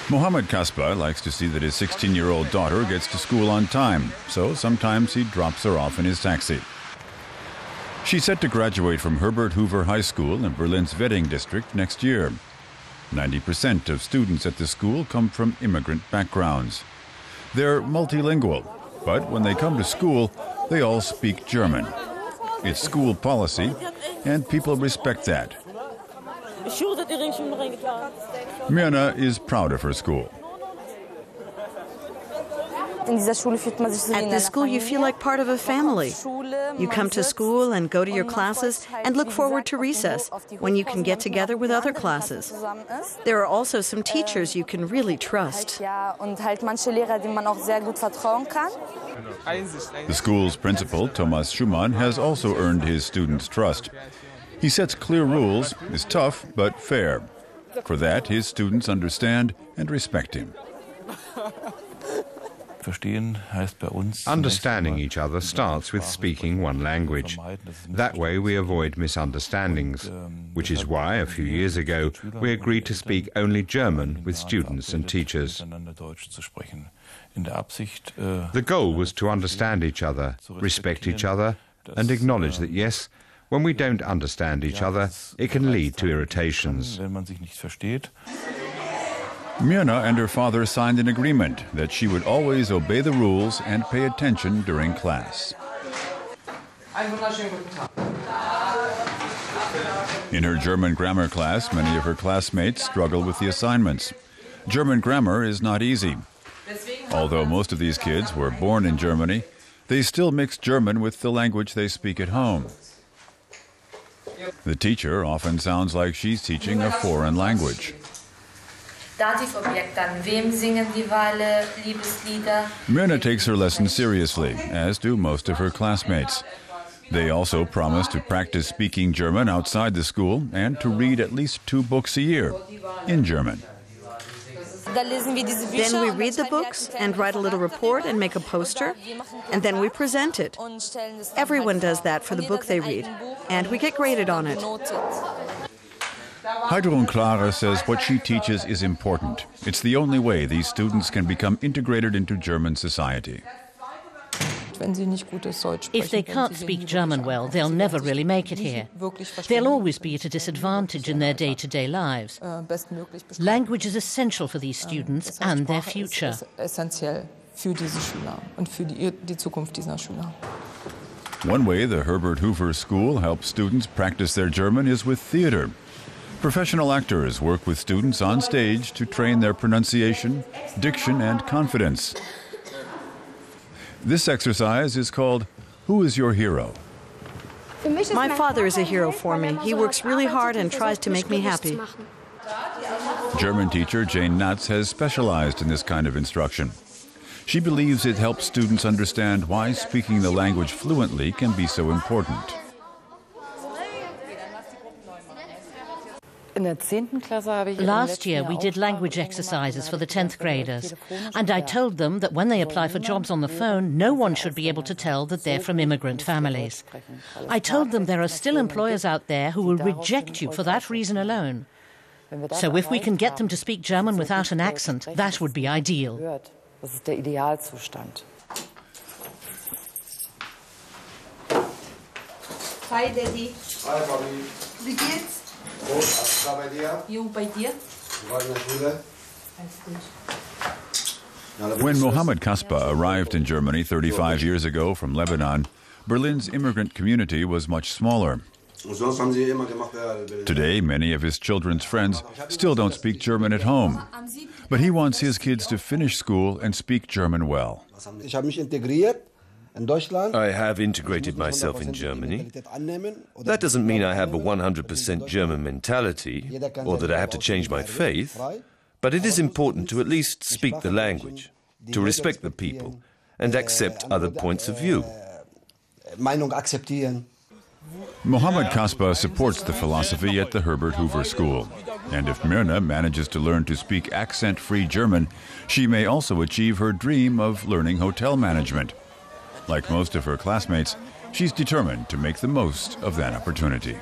Mohammed Kasba likes to see that his 16-year-old daughter gets to school on time, so sometimes he drops her off in his taxi. She's set to graduate from Herbert Hoover High School in Berlin's Wedding district next year. 90% of students at the school come from immigrant backgrounds. They're multilingual, but when they come to school, they all speak German. It's school policy, and people respect that. Mirna is proud of her school. At this school, you feel like part of a family. You come to school and go to your classes and look forward to recess, when you can get together with other classes. There are also some teachers you can really trust. The school's principal, Thomas Schumann, has also earned his students' trust. He sets clear rules, is tough but fair. For that, his students understand and respect him. Understanding each other starts with speaking one language. That way we avoid misunderstandings, which is why, a few years ago, we agreed to speak only German with students and teachers. The goal was to understand each other, respect each other, and acknowledge that, yes, when we don't understand each other, it can lead to irritations. Mirna and her father signed an agreement that she would always obey the rules and pay attention during class. In her German grammar class, many of her classmates struggle with the assignments. German grammar is not easy. Although most of these kids were born in Germany, they still mix German with the language they speak at home. The teacher often sounds like she's teaching a foreign language. Mirna takes her lesson seriously, as do most of her classmates. They also promise to practice speaking German outside the school and to read at least 2 books a year in German. Then we read the books and write a little report and make a poster, and then we present it. Everyone does that for the book they read, and we get graded on it. Heidrun Clara says what she teaches is important. It's the only way these students can become integrated into German society. If they can't speak German well, they'll never really make it here. They'll always be at a disadvantage in their day-to-day lives. Language is essential for these students and their future. One way the Herbert Hoover School helps students practice their German is with theater. Professional actors work with students on stage to train their pronunciation, diction, and confidence. This exercise is called Who is Your Hero? My father is a hero for me. He works really hard and tries to make me happy. German teacher Jane Natz has specialized in this kind of instruction. She believes it helps students understand why speaking the language fluently can be so important. Last year we did language exercises for the 10th graders, and I told them that when they apply for jobs on the phone, no one should be able to tell that they're from immigrant families. I told them there are still employers out there who will reject you for that reason alone. So if we can get them to speak German without an accent, that would be ideal. Hi, Daddy. Hi, Bobby. Wie geht's? Gut, alles klar bei dir? Jo, bei dir? Du warst in der Schule? Alles gut. When Mohammed Kasba arrived in Germany 35 years ago from Lebanon, Berlin's immigrant community was much smaller. Today, many of his children's friends still don't speak German at home. But he wants his kids to finish school and speak German well. I have integrated myself in Germany. That doesn't mean I have a 100% German mentality or that I have to change my faith, but it is important to at least speak the language, to respect the people, and accept other points of view. Mohammed Kasba supports the philosophy at the Herbert Hoover School. And if Mirna manages to learn to speak accent-free German, she may also achieve her dream of learning hotel management. Like most of her classmates, she's determined to make the most of that opportunity.